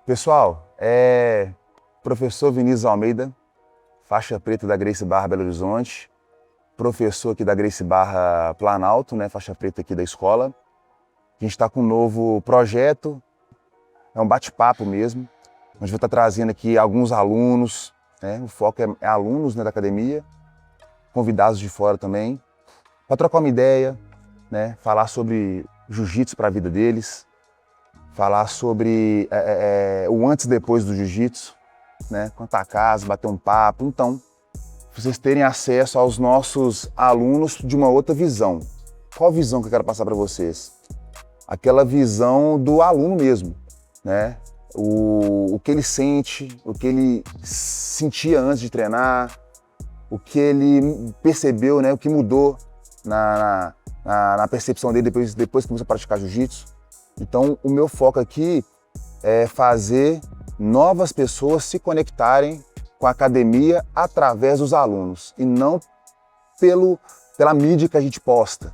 Pessoal, professor Vinícius Almeida, faixa preta da Gracie Barra Belo Horizonte, professor aqui da Gracie Barra Planalto, né, faixa preta aqui da escola. A gente está com um novo projeto, é um bate-papo mesmo, onde vou estar trazendo aqui alguns alunos, né, o foco é alunos, né, da academia, convidados de fora também, para trocar uma ideia, né, falar sobre jiu-jitsu para a vida deles, falar sobre o antes e depois do jiu-jitsu, né? Quanto a casa, bater um papo. Então, vocês terem acesso aos nossos alunos de uma outra visão. Qual visão que eu quero passar para vocês? Aquela visão do aluno mesmo, né? O que ele sente, o que ele sentia antes de treinar, o que ele percebeu, né? O que mudou na percepção dele depois que começou a praticar jiu-jitsu. Então, o meu foco aqui é fazer novas pessoas se conectarem com a academia através dos alunos e não pela mídia que a gente posta,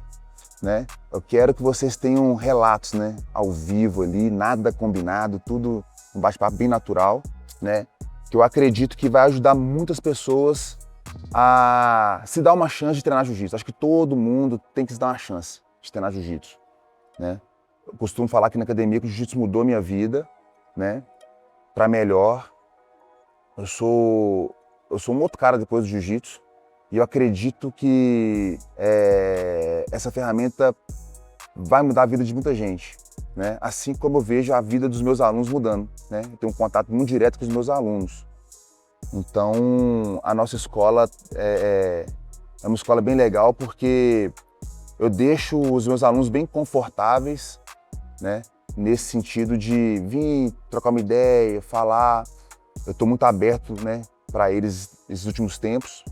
né? Eu quero que vocês tenham relatos, né, ao vivo ali, nada combinado, tudo um bate-papo bem natural, né? Que eu acredito que vai ajudar muitas pessoas a se dar uma chance de treinar jiu-jitsu. Acho que todo mundo tem que se dar uma chance de treinar jiu-jitsu, né? Eu costumo falar aqui na academia que o jiu-jitsu mudou minha vida, né, para melhor. Eu sou um outro cara depois do jiu-jitsu e eu acredito que essa ferramenta vai mudar a vida de muita gente, né? Assim como eu vejo a vida dos meus alunos mudando, né? Eu tenho um contato muito direto com os meus alunos. Então, a nossa escola é uma escola bem legal porque eu deixo os meus alunos bem confortáveis, né? Nesse sentido de vir trocar uma ideia, falar. Eu estou muito aberto, né, para eles nesses últimos tempos.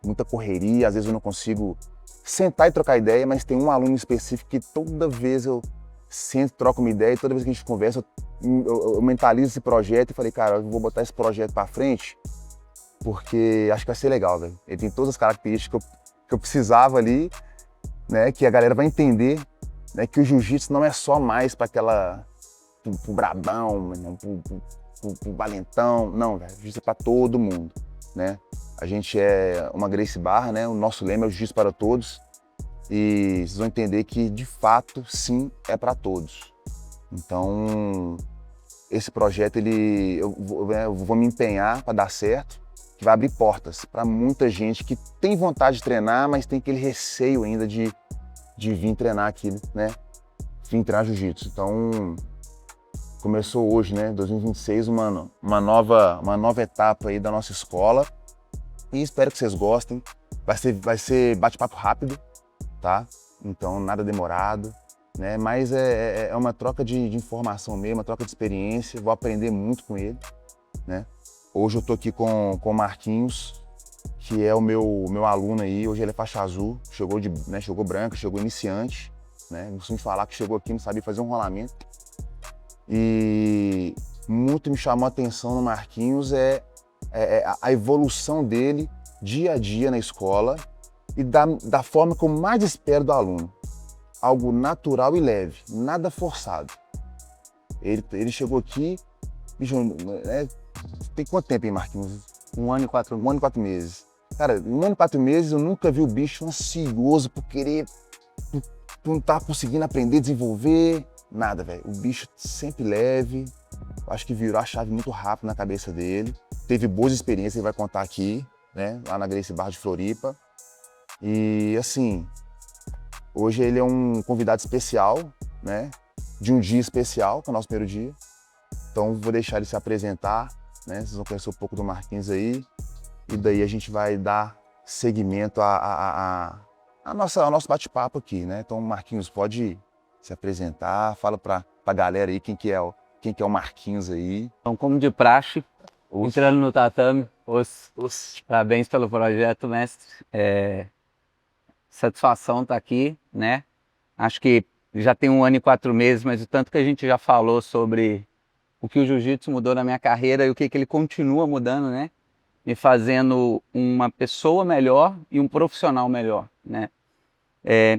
Muita correria, às vezes eu não consigo sentar e trocar ideia, mas tem um aluno específico que toda vez eu sento, troco uma ideia, e toda vez que a gente conversa, eu mentalizo esse projeto e falei, cara, eu vou botar esse projeto para frente porque acho que vai ser legal, velho. Ele tem todas as características que eu precisava ali, né, que a galera vai entender, né, que o jiu-jitsu não é só mais para pro brabão, pro valentão, não, velho, jiu-jitsu é para todo mundo, né? A gente é uma Gracie Barra, né? O nosso lema é o jiu-jitsu para todos e vocês vão entender que de fato sim é para todos. Então esse projeto eu vou me empenhar para dar certo, que vai abrir portas para muita gente que tem vontade de treinar, mas tem aquele receio ainda de vir treinar aqui, né? Vir treinar jiu-jitsu. Então, começou hoje, né? 2026, uma nova etapa aí da nossa escola. E espero que vocês gostem. Vai ser bate-papo rápido, tá? Então, nada demorado, né? Mas é uma troca de informação mesmo, uma troca de experiência. Vou aprender muito com ele, né? Hoje eu tô aqui com o Marquinhos, que é o meu aluno aí. Hoje ele é faixa azul, chegou branco, chegou iniciante, né? Não costumo falar que chegou aqui, não sabia fazer um rolamento. E muito me chamou a atenção no Marquinhos a evolução dele dia a dia na escola e da forma que eu mais espero do aluno. Algo natural e leve, nada forçado. Ele chegou aqui, bicho, tem quanto tempo, hein, Marquinhos? 1 ano e 4 meses. 1 ano e 4 meses. Cara, 1 ano e 4 meses eu nunca vi o bicho ansioso por querer, por não estar conseguindo aprender, desenvolver, nada, velho. O bicho sempre leve, acho que virou a chave muito rápido na cabeça dele. Teve boas experiências, ele vai contar aqui, né, lá na Gracie Barra de Floripa. E assim, hoje ele é um convidado especial, né, de um dia especial, que é o nosso primeiro dia. Então vou deixar ele se apresentar, né, vocês vão conhecer um pouco do Marquinhos aí. E daí a gente vai dar seguimento ao nosso bate-papo aqui, né? Então, Marquinhos, pode se apresentar, fala pra galera aí quem que é o Marquinhos aí. Então, como de praxe, entrando no tatame, parabéns pelo projeto, mestre. Satisfação estar aqui, né? Acho que já tem 1 ano e 4 meses, mas o tanto que a gente já falou sobre o que o jiu-jitsu mudou na minha carreira e o que ele continua mudando, né? Me fazendo uma pessoa melhor e um profissional melhor, né?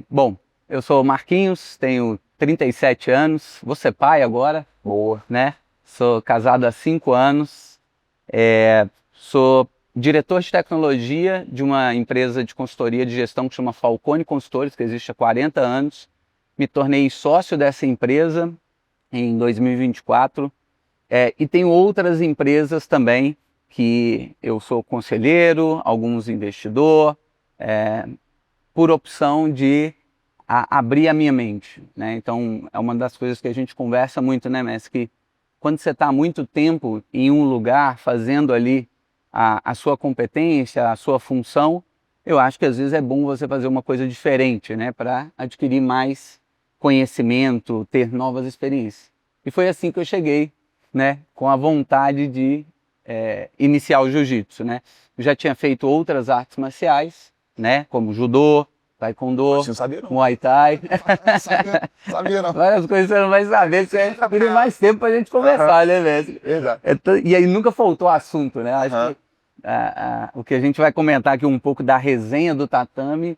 Bom, eu sou o Marquinhos, tenho 37 anos, vou ser pai agora, Boa. né? sou casado há 5 anos, sou diretor de tecnologia de uma empresa de consultoria de gestão que chama Falcone Consultores, que existe há 40 anos. Me tornei sócio dessa empresa em 2024 e tenho outras empresas também que eu sou conselheiro, alguns investidor, por opção de abrir a minha mente, né? Então é uma das coisas que a gente conversa muito, né, Messi? Que quando você está muito tempo em um lugar fazendo ali a sua competência, a sua função, eu acho que às vezes é bom você fazer uma coisa diferente, né, para adquirir mais conhecimento, ter novas experiências. E foi assim que eu cheguei, né, com a vontade de iniciar o jiu-jitsu, né? Eu já tinha feito outras artes marciais, né, como judô, taekwondo, Não sabia não. muay thai. Sabia não. Várias coisas você não vai saber, você vai mais tempo pra gente conversar, né, Messi? Exato. E aí nunca faltou assunto, né? Acho que o que a gente vai comentar aqui um pouco da resenha do tatame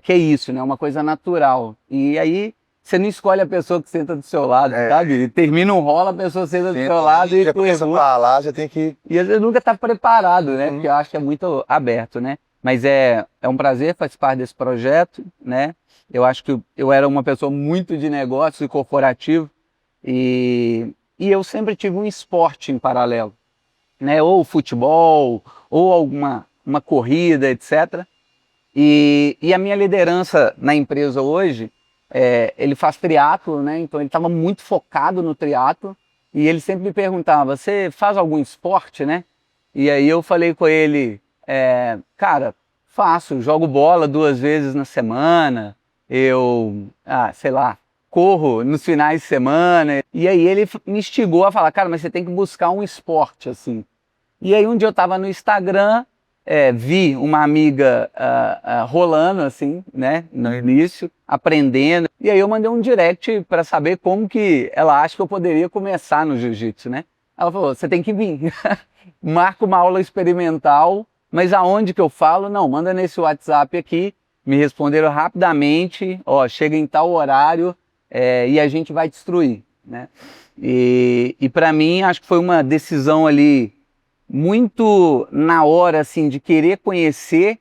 que é isso, né? Uma coisa natural. E aí você não escolhe a pessoa que senta do seu lado, sabe? Termina um rola, a pessoa senta do seu lado e já começa a falar, já tem que... E às vezes nunca está preparado, né? Porque eu acho que é muito aberto, né? Mas é um prazer participar desse projeto, né? Eu acho que eu era uma pessoa muito de negócio e corporativo e eu sempre tive um esporte em paralelo, né? Ou futebol, ou uma corrida, etc. E a minha liderança na empresa hoje, ele faz triatlo, né? Então ele estava muito focado no triatlo e ele sempre me perguntava, você faz algum esporte, né? E aí eu falei com ele, cara, faço, jogo bola 2 vezes na semana, eu, sei lá, corro nos finais de semana. E aí ele me instigou a falar, cara, mas você tem que buscar um esporte, assim. E aí um dia eu estava no Instagram, vi uma amiga rolando, assim, né, no início, aprendendo. E aí eu mandei um direct para saber como que ela acha que eu poderia começar no jiu-jitsu, né? Ela falou, você tem que vir. Marca uma aula experimental, mas aonde que eu falo? Não, manda nesse WhatsApp aqui. Me responderam rapidamente, ó, chega em tal horário e a gente vai destruir, né? E para mim, acho que foi uma decisão ali muito na hora, assim, de querer conhecer.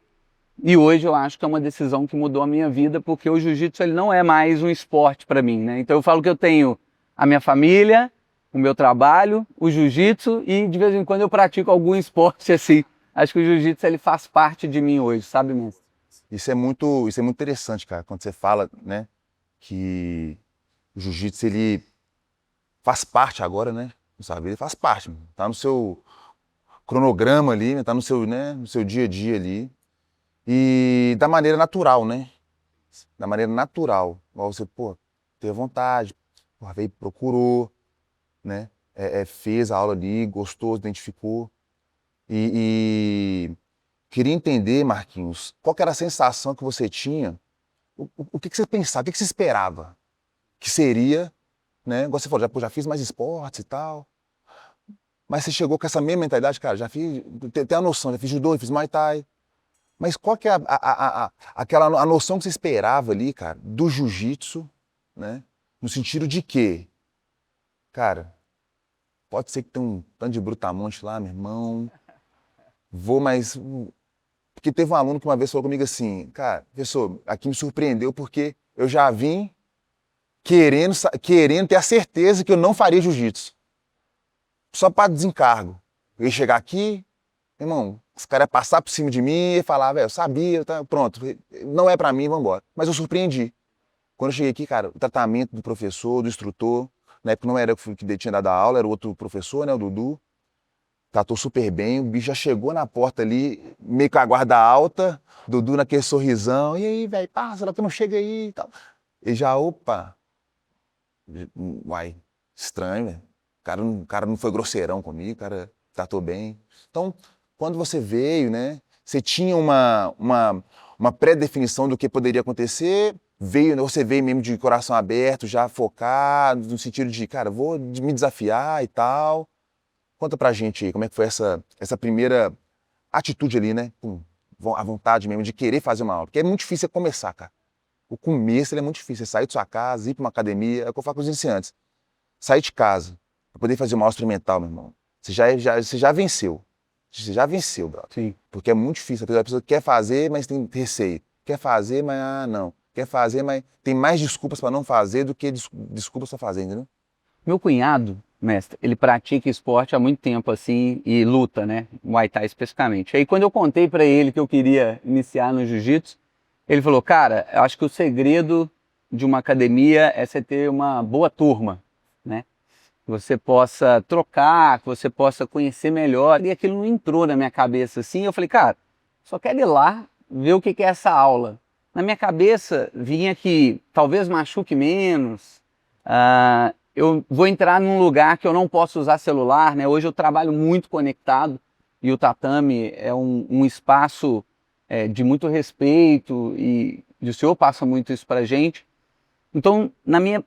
E hoje eu acho que é uma decisão que mudou a minha vida, porque o jiu-jitsu ele não é mais um esporte para mim, né? Então eu falo que eu tenho a minha família, o meu trabalho, o jiu-jitsu e de vez em quando eu pratico algum esporte assim. Acho que o jiu-jitsu ele faz parte de mim hoje, sabe, mesmo? Isso é muito interessante, cara, quando você fala, né, que o jiu-jitsu ele faz parte agora, né? Sabe? Ele faz parte, mano. Tá no seu cronograma ali, né? Tá no seu, né, no seu dia a dia ali. E da maneira natural, né? Da maneira natural. Igual você, pô, teve vontade, porra, veio, procurou, né? Fez a aula ali, gostou, identificou. E queria entender, Marquinhos, qual que era a sensação que você tinha, o que você pensava, o que você esperava que seria, né? Igual você falou, já fiz mais esportes e tal. Mas você chegou com essa mesma mentalidade, cara, já fiz, tem a noção, já fiz judô, fiz muay thai. Mas qual que é a noção que você esperava ali, cara, do jiu-jitsu, né? No sentido de que, cara, pode ser que tenha um tanto de brutamonte lá, meu irmão, mas... Porque teve um aluno que uma vez falou comigo assim, cara, professor, aqui me surpreendeu porque eu já vim querendo ter a certeza que eu não faria jiu-jitsu. Só para desencargo. Eu ia chegar aqui, irmão, os caras iam passar por cima de mim e falar, velho, eu sabia, tá, pronto, não é para mim, vamos embora. Mas eu surpreendi. Quando eu cheguei aqui, cara, o tratamento do professor, do instrutor, na época não era eu que tinha dado a aula, era o outro professor, né, o Dudu, tratou super bem, o bicho já chegou na porta ali, meio com a guarda alta, Dudu naquele sorrisão, e aí, velho, passa, lá que não chega aí e tal. E já, opa, uai, estranho, velho. O cara não foi grosseirão comigo, o cara tratou bem. Então, quando você veio, né, você tinha uma pré-definição do que poderia acontecer, você veio mesmo de coração aberto, já focado, no sentido de, cara, vou me desafiar e tal. Conta pra gente aí, como é que foi essa primeira atitude ali, né? A vontade mesmo de querer fazer uma aula. Porque é muito difícil você começar, cara. O começo ele é muito difícil. Você sair de sua casa, ir pra uma academia, é o que eu falo com os iniciantes. Sair de casa, para poder fazer uma aula experimental, meu irmão, você já venceu. Você já venceu, brother. Sim. Porque é muito difícil. A pessoa quer fazer, mas tem receio. Quer fazer, mas não. Quer fazer, mas tem mais desculpas para não fazer do que desculpas para fazer, entendeu? Meu cunhado, mestre, ele pratica esporte há muito tempo assim e luta, né? Muay Thai especificamente. Aí quando eu contei para ele que eu queria iniciar no jiu-jitsu, ele falou: "Cara, eu acho que o segredo de uma academia é você ter uma boa turma, né? Que você possa trocar, que você possa conhecer melhor". E aquilo não entrou na minha cabeça assim. Eu falei: "Cara, só quero ir lá ver o que que é essa aula". Na minha cabeça vinha que talvez machuque menos, eu vou entrar num lugar que eu não posso usar celular, né? Hoje eu trabalho muito conectado e o tatame é um espaço de muito respeito e o senhor passa muito isso pra gente. Então,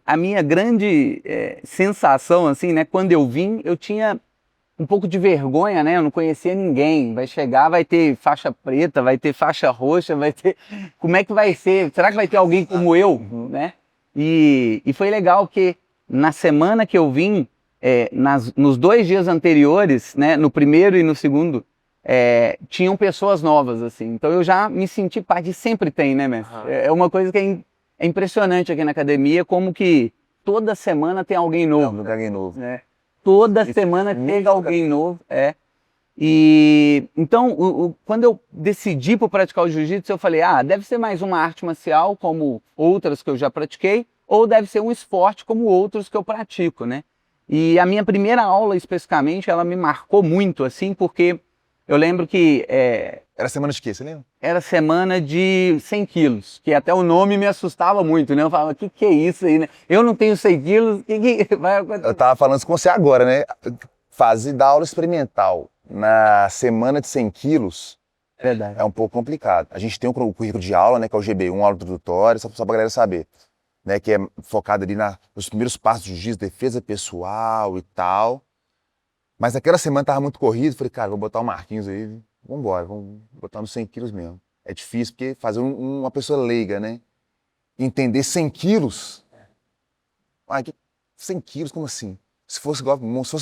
a minha grande sensação, assim, né? Quando eu vim, eu tinha um pouco de vergonha, né? Eu não conhecia ninguém. Vai chegar, vai ter faixa preta, vai ter faixa roxa, vai ter... Como é que vai ser? Será que vai ter alguém como eu, né? E foi legal que na semana que eu vim, nos 2 dias anteriores, né? No primeiro e no segundo, tinham pessoas novas, assim. Então eu já me senti parte, sempre tem, né, mestre? É uma coisa que é impressionante aqui na academia, como que toda semana tem alguém novo. Não, alguém novo. Né? Toda semana chega alguém novo, E então, quando eu decidi por praticar o jiu-jitsu, eu falei: deve ser mais uma arte marcial como outras que eu já pratiquei, ou deve ser um esporte como outros que eu pratico, né? E a minha primeira aula, especificamente, ela me marcou muito, assim, porque eu lembro que Era semana de quê, você lembra? era semana de 100 quilos, que até o nome me assustava muito, né? Eu falava: que é isso aí, né? Eu não tenho 100 quilos, o que vai acontecer? Eu tava falando isso com você agora, né? Dar aula experimental na semana de 100 quilos Verdade. é um pouco complicado. A gente tem um currículo de aula, né? Que é o GB1, aula introdutória, só pra galera saber. Né, que é focado ali nos primeiros passos do jiu-jitsu, defesa pessoal e tal. Mas aquela semana tava muito corrido, falei: cara, vou botar o Marquinhos aí, vambora, vamos botar nos 100 quilos mesmo. É difícil, porque fazer uma pessoa leiga, né? Entender 100 quilos. 100 quilos, como assim? Se fosse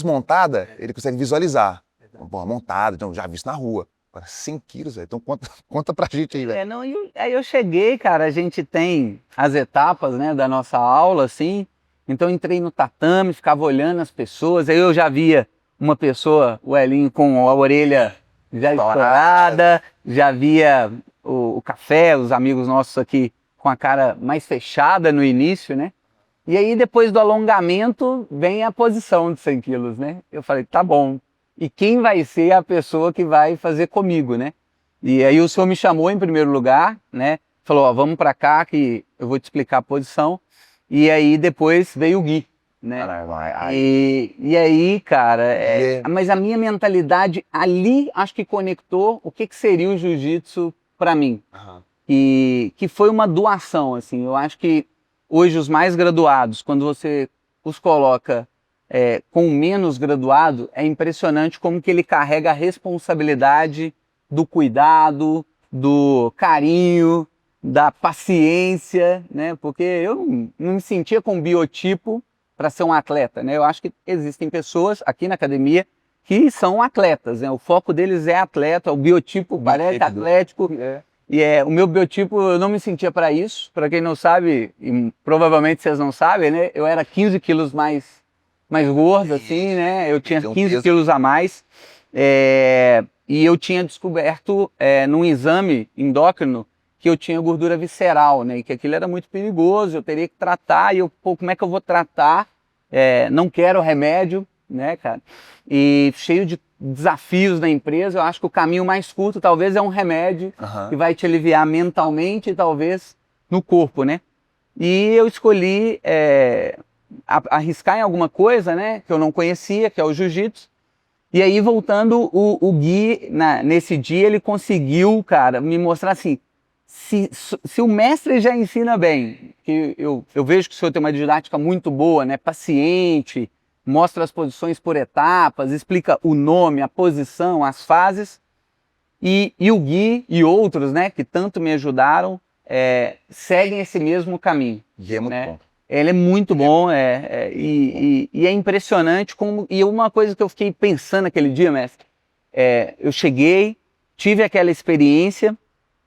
montada, ele consegue visualizar. Pô, montada, então já visto na rua. Agora, 100 quilos, velho. Então conta pra gente aí, velho. Aí eu cheguei, cara, a gente tem as etapas, né, da nossa aula, assim. Então eu entrei no tatame, ficava olhando as pessoas, aí eu já via uma pessoa, o Elinho, com a orelha já estourada, já via o Café, os amigos nossos aqui, com a cara mais fechada no início, né? E aí depois do alongamento vem a posição de 100 quilos, né? Eu falei: tá bom. E quem vai ser a pessoa que vai fazer comigo, né? E aí o senhor me chamou em primeiro lugar, né? Falou: ó, vamos para cá que eu vou te explicar a posição. E aí depois veio o Gui, né? E aí, cara, mas a minha mentalidade ali, acho que conectou o que seria o jiu-jitsu para mim. E que foi uma doação, assim. Eu acho que hoje os mais graduados, quando você os coloca com menos graduado, é impressionante como que ele carrega a responsabilidade do cuidado, do carinho, da paciência, né? Porque eu não me sentia com biotipo para ser um atleta, né? Eu acho que existem pessoas aqui na academia que são atletas, né? O foco deles é atleta, o biotipo parece atlético. E o meu biotipo, eu não me sentia para isso. Para quem não sabe, e provavelmente vocês não sabem, né? Eu era 15 quilos mais gordo, assim, né? Eu tinha 15 quilos a mais. E eu tinha descoberto num exame endócrino que eu tinha gordura visceral, né? E que aquilo era muito perigoso, eu teria que tratar. E eu, pô, como é que eu vou tratar? Não quero remédio, né, cara? E cheio de desafios na empresa, eu acho que o caminho mais curto talvez é um remédio que vai te aliviar mentalmente e talvez no corpo, né? E eu escolhi arriscar em alguma coisa, né, que eu não conhecia, que é o jiu-jitsu. E aí, voltando, o Gui, nesse dia, ele conseguiu, cara, me mostrar assim, se o mestre já ensina bem, que eu vejo que o senhor tem uma didática muito boa, né, paciente, mostra as posições por etapas, explica o nome, a posição, as fases, e o Gui e outros, né, que tanto me ajudaram, seguem esse mesmo caminho. E é muito bom. Ele é muito bom, e é impressionante como. E uma coisa que eu fiquei pensando aquele dia, mestre, eu cheguei, tive aquela experiência,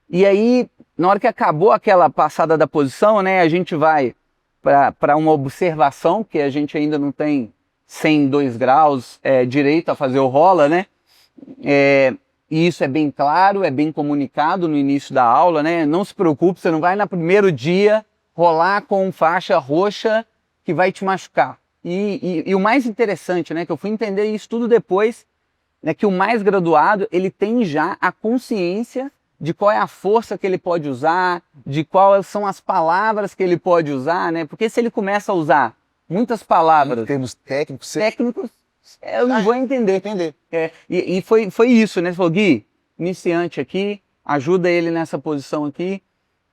e aí, na hora que acabou aquela passada da posição, né, a gente vai para uma observação, que a gente ainda não tem 102 graus direito a fazer o rola, né? E isso é bem claro, é bem comunicado no início da aula, né? Não se preocupe, você não vai no primeiro dia rolar com faixa roxa que vai te machucar. E o mais interessante, né, que eu fui entender isso tudo depois, é que o mais graduado, ele tem já a consciência de qual é a força que ele pode usar, de quais são as palavras que ele pode usar, né? Porque se ele começa a usar muitas palavras... Em termos técnicos, eu não vou entender. E foi isso, né? Você falou, Gui, iniciante aqui, ajuda ele nessa posição aqui.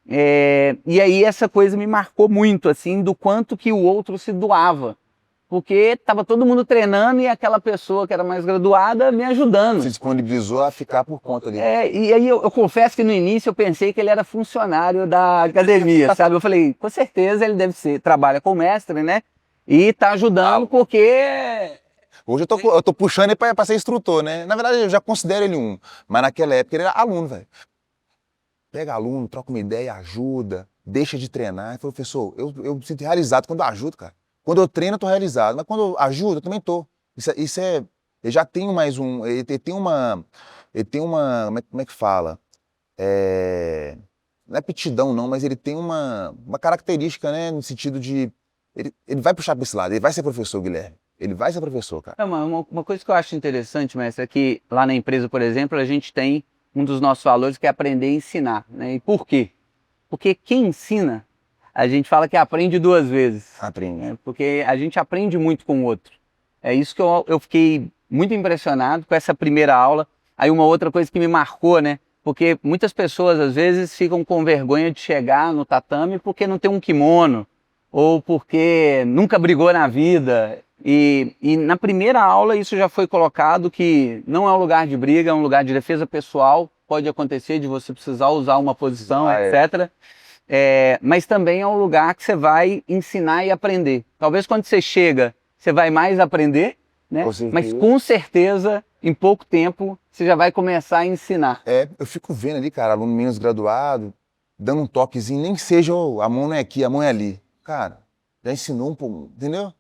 E aí essa coisa me marcou muito, assim, do quanto que o outro se doava. Porque estava todo mundo treinando e aquela pessoa que era mais graduada me ajudando. Se disponibilizou a ficar por conta ali. E aí eu confesso que no início eu pensei que ele era funcionário da academia, sabe? Eu falei, com certeza ele deve ser, trabalha com mestre, né? E tá ajudando porque... Hoje eu tô puxando ele pra ser instrutor, né? Na verdade eu já considero ele um, mas naquela época ele era aluno, velho. Pega aluno, troca uma ideia, ajuda, deixa de treinar. Professor, eu me sinto realizado quando eu ajudo, cara. Quando eu treino, eu tô realizado, mas quando eu ajudo, eu também tô. Ele já tem mais um, ele tem uma, como é que fala? Não é aptidão não, mas ele tem uma característica, né, no sentido de, ele vai puxar pra esse lado, ele vai ser professor, Guilherme. Ele vai ser professor, cara. Uma coisa que eu acho interessante, mestre, é que lá na empresa, por exemplo, a gente tem um dos nossos valores que é aprender a ensinar, né? E por quê? Porque quem ensina, a gente fala que aprende duas vezes. Aprende. Né? Porque a gente aprende muito com o outro. É isso que eu fiquei muito impressionado com essa primeira aula. Aí uma outra coisa que me marcou, né? Porque muitas pessoas, às vezes, ficam com vergonha de chegar no tatame porque não tem um kimono, ou porque nunca brigou na vida. E na primeira aula isso já foi colocado, que não é um lugar de briga, é um lugar de defesa pessoal. Pode acontecer de você precisar usar uma posição, etc. Mas também é um lugar que você vai ensinar e aprender. Talvez quando você chega, você vai mais aprender, né? Mas com certeza, em pouco tempo, você já vai começar a ensinar. Eu fico vendo ali, cara, aluno menos graduado, dando um toquezinho, nem que seja, a mão não é aqui, a mão é ali. Cara, já ensinou um pouco, entendeu?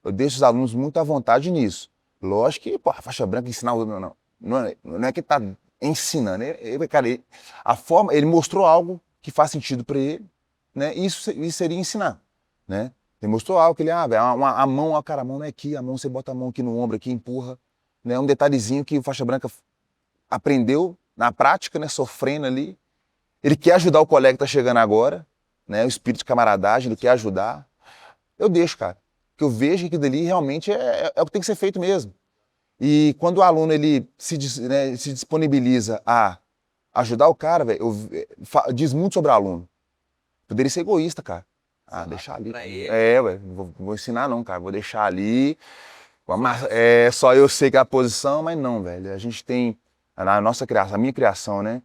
Eu deixo os alunos muito à vontade nisso. Lógico que, a faixa branca ensinar o não é que tá ensinando, ele mostrou algo que faz sentido para ele, né? Isso seria ensinar, né? Ele mostrou algo que ele, a mão, cara, a mão não é aqui, a mão você bota a mão aqui no ombro, aqui empurra, né? Um detalhezinho que o faixa branca aprendeu na prática, né? Sofrendo ali. Ele quer ajudar o colega que tá chegando agora, né? O espírito de camaradagem, ele quer ajudar. Eu deixo, cara, que eu vejo que aquilo dali realmente é o que tem que ser feito mesmo. E quando o aluno ele se disponibiliza a ajudar o cara, velho, diz muito sobre o aluno. Poderia ser egoísta, cara. Deixar ali. Vou ensinar não, cara. Vou deixar ali. Só eu sei que é a posição, mas não, velho. A gente tem, na nossa criação, a minha criação, né?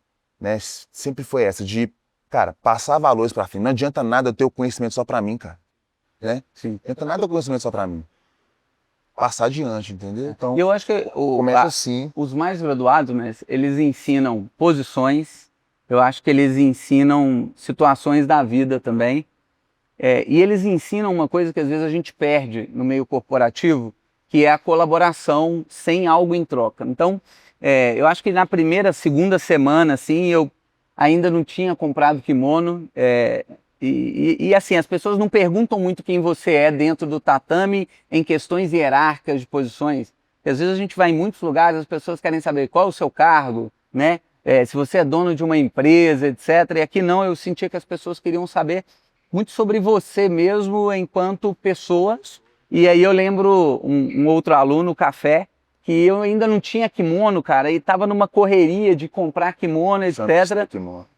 Sempre foi essa, de, cara, passar valores pra frente. Não adianta nada eu ter o conhecimento só pra mim, cara. Né? Sim. Não adianta nada o conhecimento só pra mim. Passar adiante, entendeu? Então, eu acho que começa assim. Os mais graduados, né, eles ensinam posições, eu acho que eles ensinam situações da vida também, e eles ensinam uma coisa que às vezes a gente perde no meio corporativo, que é a colaboração sem algo em troca. Então, eu acho que na segunda semana, assim, eu ainda não tinha comprado kimono, e assim, as pessoas não perguntam muito quem você é dentro do tatame em questões hierárquicas de posições. Porque às vezes a gente vai em muitos lugares, as pessoas querem saber qual é o seu cargo, né? Se você é dono de uma empresa, etc. E aqui não, eu sentia que as pessoas queriam saber muito sobre você mesmo enquanto pessoa. E aí eu lembro um outro aluno, o Café, que eu ainda não tinha kimono, cara, e tava numa correria de comprar kimono, etc.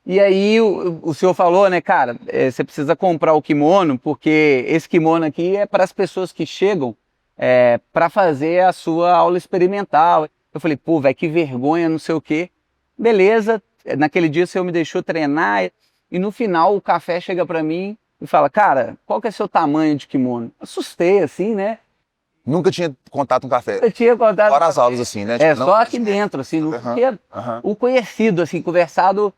E aí o senhor falou, né, cara, você precisa comprar o kimono, porque esse kimono aqui é para as pessoas que chegam para fazer a sua aula experimental. Eu falei, pô, velho, que vergonha, não sei o quê. Beleza, naquele dia o senhor me deixou treinar, e no final o Café chega para mim e fala, cara, qual que é seu tamanho de kimono? Assustei, assim, né? Nunca tinha contato com café. Eu tinha contado. Fora as aulas, assim, né? É, Tipo, só aqui dentro, assim, não tinha o conhecido, assim, conversado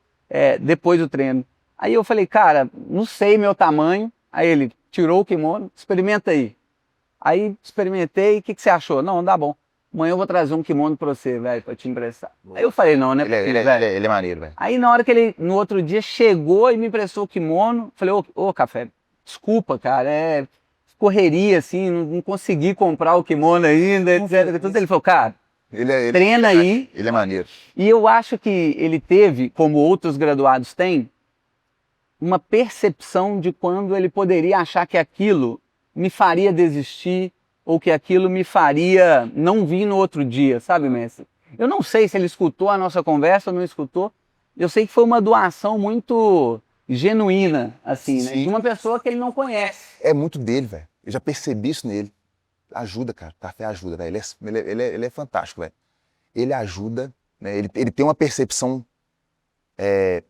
depois do treino. Aí eu falei, cara, não sei meu tamanho. Aí ele tirou o kimono, experimenta aí. Aí experimentei, o que você achou? Não, dá bom. Amanhã eu vou trazer um kimono pra você, velho, pra te emprestar. Aí eu falei, não, né? Ele é maneiro, velho. Aí na hora que ele, no outro dia, chegou e me emprestou o kimono, falei, ô Café, desculpa, cara, correria, assim, não consegui comprar o kimono ainda, etc. Tudo. Ele falou, cara, treina aí. Ele é maneiro. E eu acho que ele teve, como outros graduados têm, uma percepção de quando ele poderia achar que aquilo me faria desistir ou que aquilo me faria não vir no outro dia, sabe, mestre? Eu não sei se ele escutou a nossa conversa ou não escutou. Eu sei que foi uma doação muito genuína, assim, né? De uma pessoa que ele não conhece. É muito dele, velho. Eu já percebi isso nele. Ajuda, cara. Café ajuda, velho. Ele é fantástico, velho. Ele ajuda, né? Ele tem uma percepção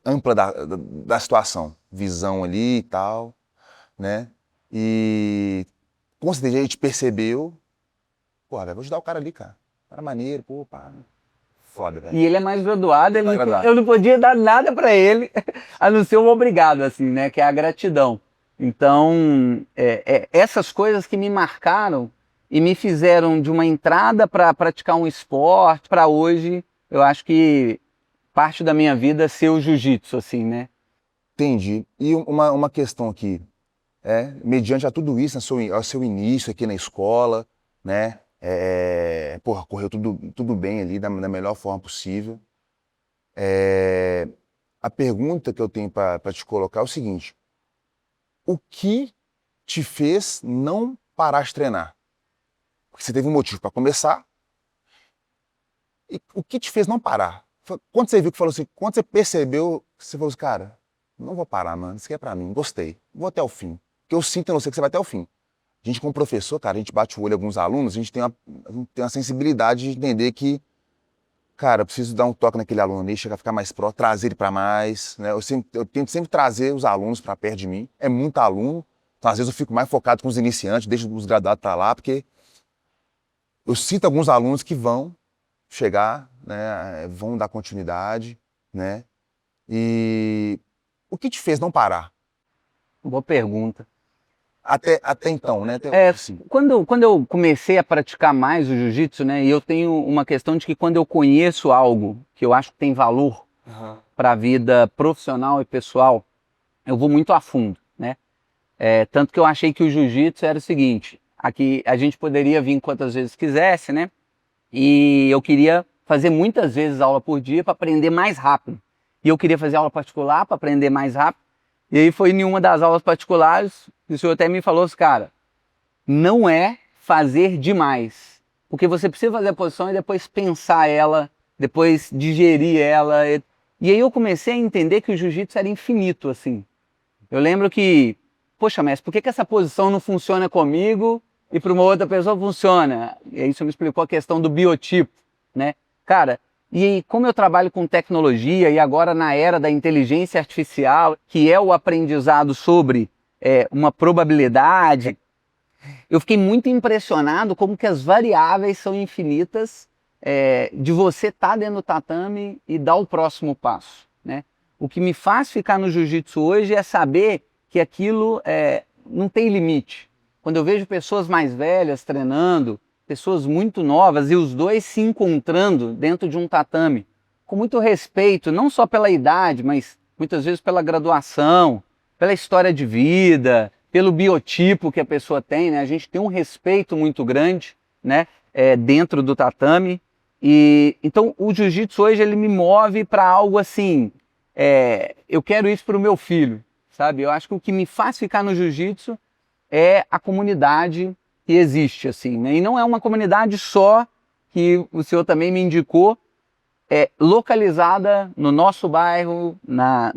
ampla da situação. Visão ali e tal, né? E com certeza a gente percebeu. Pô, velho, vou ajudar o cara ali, cara. Cara maneiro, pô, pá. Foda, velho. E ele é mais graduado, eu não podia dar nada pra ele, a não ser um obrigado, assim, né? Que é a gratidão. Então, essas coisas que me marcaram e me fizeram de uma entrada para praticar um esporte, para hoje, eu acho que parte da minha vida ser o jiu-jitsu, assim, né? Entendi. E uma questão aqui, mediante a tudo isso, ao seu início aqui na escola, né? Porra, correu tudo bem ali, da melhor forma possível. A pergunta que eu tenho para te colocar é o seguinte: o que te fez não parar de treinar? Porque você teve um motivo para começar. E o que te fez não parar? Quando você viu que falou assim, quando você percebeu, você falou assim, cara, não vou parar, mano, isso aqui é pra mim, gostei, vou até o fim. Porque eu sinto em você que você vai até o fim. A gente, como professor, cara, a gente bate o olho em alguns alunos, a gente tem uma sensibilidade de entender que, cara, eu preciso dar um toque naquele aluno ali, chegar a ficar mais próximo, trazer ele para mais, né? Eu tento sempre trazer os alunos para perto de mim. É muito aluno, então às vezes eu fico mais focado com os iniciantes, deixo os graduados para lá, porque eu sinto alguns alunos que vão chegar, né? Vão dar continuidade, né? E o que te fez não parar? Boa pergunta. Até então, né? Assim. Quando eu comecei a praticar mais o jiu-jitsu, né? E eu tenho uma questão de que quando eu conheço algo que eu acho que tem valor para a vida profissional e pessoal, eu vou muito a fundo, né? Tanto que eu achei que o jiu-jitsu era o seguinte: aqui a gente poderia vir quantas vezes quisesse, né? E eu queria fazer muitas vezes aula por dia para aprender mais rápido. E eu queria fazer aula particular para aprender mais rápido. E aí foi em uma das aulas particulares que o senhor até me falou assim, cara, não é fazer demais. Porque você precisa fazer a posição e depois pensar ela, depois digerir ela. E aí eu comecei a entender que o jiu-jitsu era infinito, assim. Eu lembro que, poxa, mestre, por que essa posição não funciona comigo e para uma outra pessoa funciona? E aí o senhor me explicou a questão do biotipo, né? Cara, e como eu trabalho com tecnologia e agora na era da inteligência artificial, que é o aprendizado sobre uma probabilidade, eu fiquei muito impressionado como que as variáveis são infinitas de você estar dentro do tatame e dar o próximo passo, né? O que me faz ficar no jiu-jitsu hoje é saber que aquilo não tem limite. Quando eu vejo pessoas mais velhas treinando, pessoas muito novas e os dois se encontrando dentro de um tatame, com muito respeito, não só pela idade, mas muitas vezes pela graduação, pela história de vida, pelo biotipo que a pessoa tem, né? A gente tem um respeito muito grande, né? Dentro do tatame. E então o jiu-jitsu hoje ele me move para algo assim, eu quero isso para o meu filho, sabe? Eu acho que o que me faz ficar no jiu-jitsu é a comunidade que existe, assim, né? E não é uma comunidade só, que o senhor também me indicou, localizada no nosso bairro, na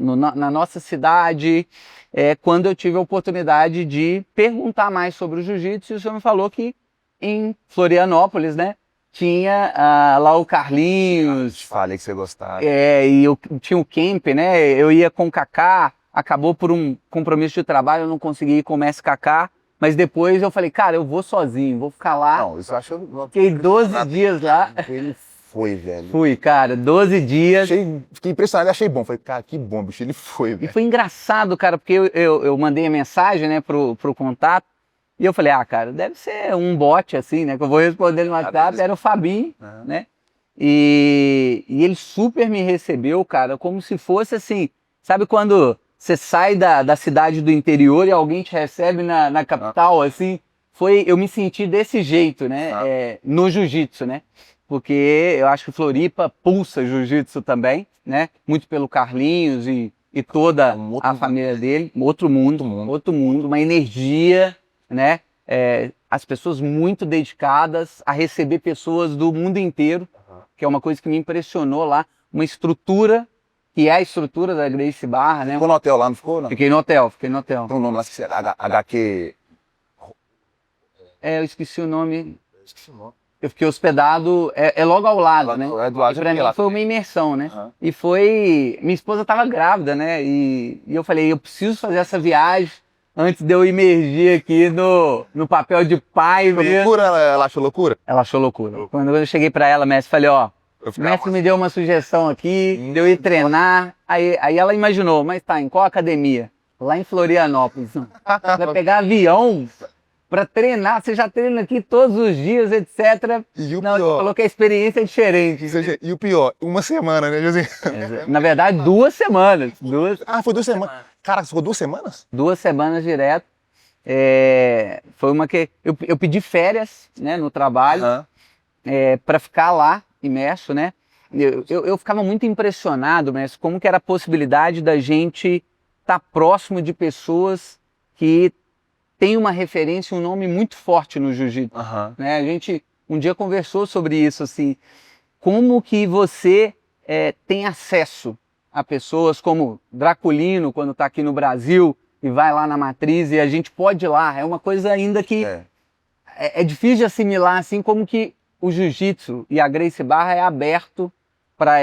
nossa cidade, quando eu tive a oportunidade de perguntar mais sobre o jiu-jitsu, e o senhor me falou que em Florianópolis, né, tinha lá o Carlinhos. Falei que você gostava. E eu tinha o camp, né, eu ia com o Kaká, acabou por um compromisso de trabalho, eu não consegui ir com o SKK, mas depois eu falei, cara, eu vou sozinho, vou ficar lá. Não, isso eu acho... Fiquei 12 dias lá. Ele foi, velho. Fui, cara, 12 dias. Fiquei impressionado, achei bom. Falei, cara, que bom, bicho, ele foi, E velho. foi engraçado, cara, porque eu mandei a mensagem, né, pro contato, e eu falei, cara, deve ser um bot, assim, né, que eu vou responder no WhatsApp, era o Fabinho, né, e ele super me recebeu, cara, como se fosse assim, sabe quando você sai da cidade do interior e alguém te recebe na capital, assim, eu me senti desse jeito, né, no jiu-jitsu, né, porque eu acho que Floripa pulsa jiu-jitsu também, né, muito pelo Carlinhos e toda a família dele, outro mundo, uma energia, né, as pessoas muito dedicadas a receber pessoas do mundo inteiro, que é uma coisa que me impressionou lá, uma estrutura, que é a estrutura da Gracie Barra, né? Ficou no hotel lá, não ficou? Não? Fiquei no hotel. Tem um nome lá, HQ... eu esqueci o nome. Esqueci o nome. Eu fiquei hospedado, logo ao lado, né? É do lado, e pra mim foi uma imersão, né? E minha esposa estava grávida, né? E eu falei, eu preciso fazer essa viagem antes de eu imergir aqui no papel de pai mesmo. Loucura? Ela achou loucura? Ela achou loucura. Quando eu cheguei pra ela, mestre, falei, ó, o mestre me deu uma sugestão aqui, de eu ir treinar. Aí ela imaginou, mas tá, em qual academia? Lá em Florianópolis. Vai pegar avião pra treinar, você já treina aqui todos os dias, etc. E o Não, pior... falou que a experiência é diferente. E o pior, uma semana, né, Josinho? Na verdade, 2 semanas. Ah, foi 2 semanas. Cara, você ficou 2 semanas? 2 semanas direto. Foi uma que eu pedi férias, né, no trabalho, para ficar lá imerso, né? Eu ficava muito impressionado, mas como que era a possibilidade da gente estar próximo de pessoas que têm uma referência, um nome muito forte no jiu-jitsu, né? A gente um dia conversou sobre isso, assim, como que você tem acesso a pessoas como Draculino, quando está aqui no Brasil e vai lá na matriz e a gente pode ir lá, é uma coisa ainda que é difícil de assimilar, assim, como que o jiu-jitsu e a Gracie Barra é aberto para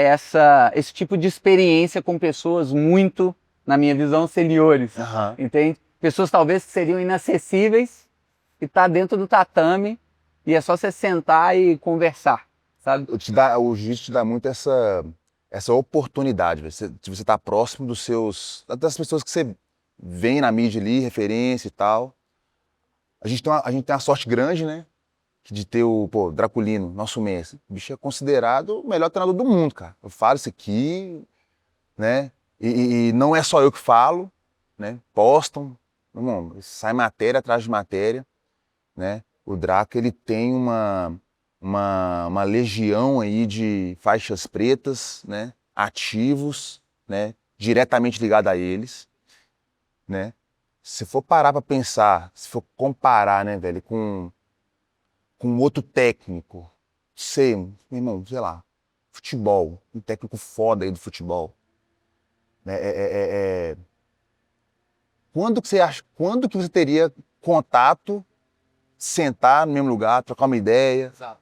esse tipo de experiência com pessoas muito, na minha visão, seniores, entende? Pessoas talvez que seriam inacessíveis e tá dentro do tatame e é só você sentar e conversar, sabe? O jiu-jitsu te dá muito essa oportunidade, de você estar próximo das pessoas que você vê na mídia ali, referência e tal. A gente tem uma sorte grande, né? De ter o Draculino, nosso mestre. O bicho é considerado o melhor treinador do mundo, cara. Eu falo isso aqui, né? E não é só eu que falo, né? Postam, irmão, sai matéria atrás de matéria, né? O Draco, ele tem uma legião aí de faixas pretas, né? Ativos, né? Diretamente ligado a eles, né? Se for parar para pensar, se for comparar, né, velho, com outro técnico, meu irmão, sei lá, futebol, um técnico foda aí do futebol, né? Quando que você teria contato, sentar no mesmo lugar, trocar uma ideia? Exato.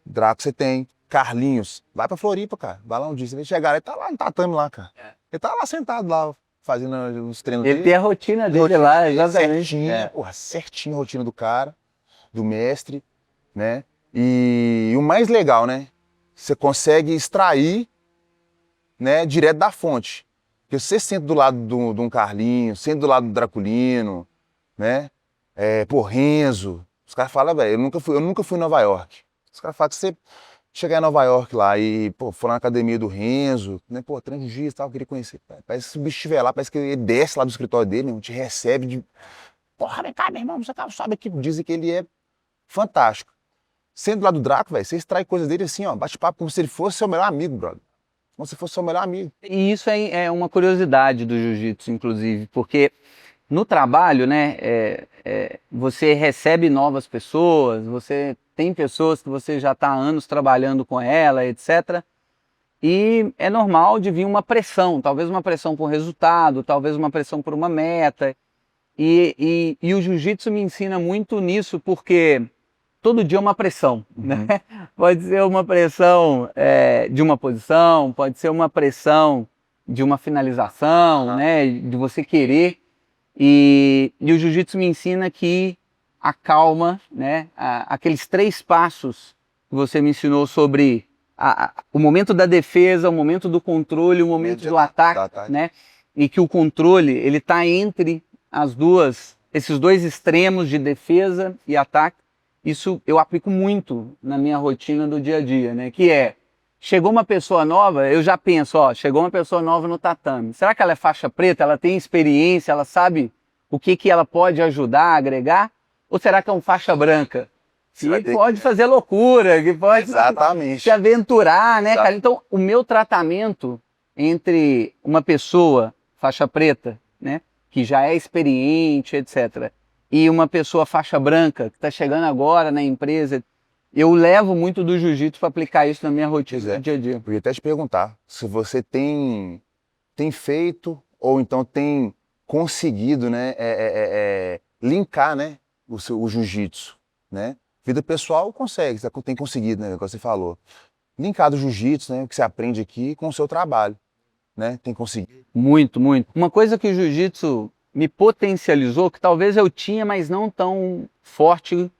Draco você tem. Carlinhos, vai pra Floripa, cara. Vai lá um dia, você vai chegar, ele tá lá no tatame lá, cara. Ele tá lá sentado lá, fazendo os treinos dele. Ele tem a rotina dele lá, exatamente. Certinho a rotina do cara, do mestre, né? E o mais legal, né? Você consegue extrair, né, direto da fonte. Porque você senta do lado de um Carlinhos, senta do lado do Draculino, né? Renzo. Os caras falam, velho, eu nunca fui em Nova York. Os caras falam que você chegar em Nova York lá e, for na academia do Renzo, né? Treino dias e tal, eu queria conhecer. Parece que se o bicho estiver lá, parece que ele desce lá do escritório dele, te recebe de... Porra, vem cá, meu irmão, você sabe que dizem que ele é fantástico. Sendo lá do Draco, velho, você extrai coisas dele assim, ó, bate-papo como se ele fosse seu melhor amigo, brother. Como se fosse seu melhor amigo. E isso é uma curiosidade do jiu-jitsu, inclusive, porque no trabalho, né, você recebe novas pessoas, você tem pessoas que você já está há anos trabalhando com ela, etc. E é normal de vir uma pressão, talvez uma pressão por resultado, talvez uma pressão por uma meta. E o jiu-jitsu me ensina muito nisso, porque todo dia é uma pressão, né? Pode ser uma pressão de uma posição, pode ser uma pressão de uma finalização, né? De você querer. E o jiu-jitsu me ensina que a calma, né? Aqueles 3 passos que você me ensinou sobre o momento da defesa, o momento do controle, o momento do ataque, né? E que o controle, ele está entre esses dois extremos de defesa e ataque. Isso eu aplico muito na minha rotina do dia a dia, né? Que chegou uma pessoa nova, eu já penso, chegou uma pessoa nova no tatame. Será que ela é faixa preta, ela tem experiência, ela sabe o que ela pode ajudar, agregar? Ou será que é um faixa branca? Que pode fazer loucura, que pode se aventurar, né, cara? Então, o meu tratamento entre uma pessoa faixa preta, né, que já é experiente, etc., e uma pessoa faixa branca, que está chegando agora na empresa, eu levo muito do jiu-jitsu para aplicar isso na minha rotina do dia a dia. Eu ia até te perguntar se você tem feito ou então tem conseguido, né, linkar, né, o jiu-jitsu, né? Vida pessoal consegue, você tem conseguido, né, como você falou. Linkar o jiu-jitsu, né, o que você aprende aqui com o seu trabalho, né? Tem conseguido. Muito, muito. Uma coisa que o jiu-jitsu me potencializou, que talvez eu tinha, mas não tão forte,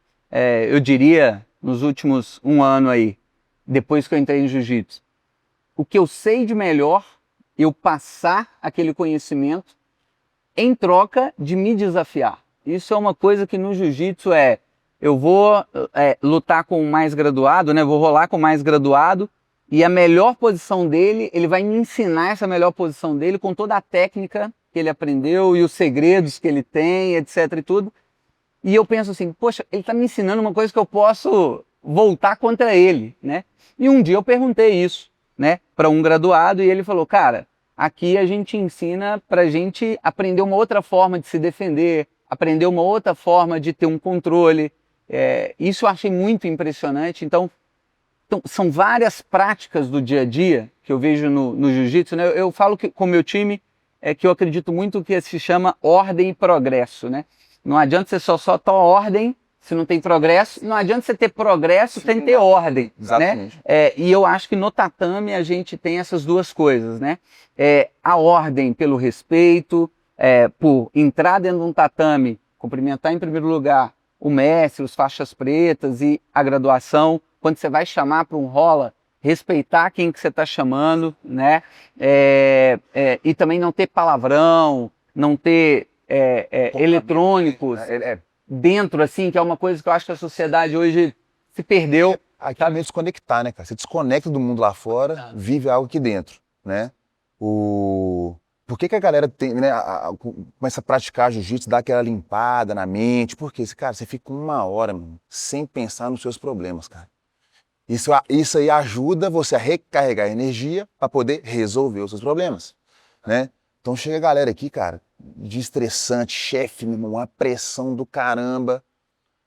eu diria, nos últimos 1 ano aí, depois que eu entrei em jiu-jitsu. O que eu sei de melhor, eu passar aquele conhecimento em troca de me desafiar. Isso é uma coisa que no jiu-jitsu eu vou lutar com o mais graduado, né? Vou rolar com o mais graduado e a melhor posição dele, ele vai me ensinar essa melhor posição dele com toda a técnica que ele aprendeu e os segredos que ele tem, etc e tudo. E eu penso assim, poxa, ele está me ensinando uma coisa que eu posso voltar contra ele, né? E um dia eu perguntei isso, né, para um graduado e ele falou, cara, aqui a gente ensina para gente aprender uma outra forma de se defender, aprender uma outra forma de ter um controle. Isso eu achei muito impressionante. Então, são várias práticas do dia a dia que eu vejo no jiu-jitsu, né? Eu falo que com o meu time que eu acredito muito que se chama ordem e progresso, né? Não adianta você só ter ordem se não tem progresso, não adianta você ter progresso sem ter ordem, Exatamente. né? E eu acho que no tatame a gente tem essas duas coisas, né? A ordem pelo respeito, por entrar dentro de um tatame, cumprimentar em primeiro lugar o mestre, os faixas pretas e a graduação. Quando você vai chamar para um rola, respeitar quem que você está chamando, né? E também não ter palavrão, não ter eletrônicos dentro, assim, que é uma coisa que eu acho que a sociedade hoje se perdeu. Aqui é meio desconectar, né, cara? Você desconecta do mundo lá fora, vive algo aqui dentro, né? Por que a galera tem, né, começa a praticar jiu-jitsu, dá aquela limpada na mente? Porque, cara, você fica 1 hora, mano, sem pensar nos seus problemas, cara. Isso aí ajuda você a recarregar energia para poder resolver os seus problemas, né? Então chega a galera aqui, cara, de estressante, chefe, meu irmão, uma pressão do caramba.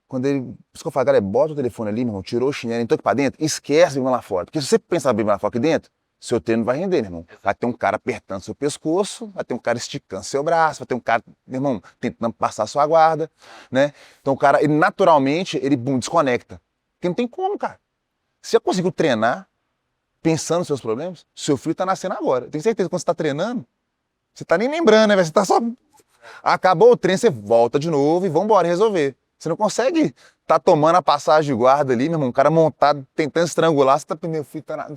Quando ele, por isso que eu falo, galera, bota o telefone ali, meu irmão, tirou o chinelo, entrou aqui pra dentro, esquece de vir lá fora. Porque se você pensar bem lá fora aqui dentro, seu treino não vai render, meu irmão. Vai ter um cara apertando seu pescoço, vai ter um cara esticando seu braço, vai ter um cara, meu irmão, tentando passar sua guarda, né? Então o cara, ele naturalmente, ele desconecta. Porque não tem como, cara. Você já conseguiu treinar pensando nos seus problemas? Seu filho tá nascendo agora. Eu tenho certeza que quando você tá treinando, você tá nem lembrando, né? Você tá só... Acabou o treino, você volta de novo e vambora resolver. Você não consegue tá tomando a passagem de guarda ali, meu irmão, um cara montado tentando estrangular, você tá... Meu filho tá...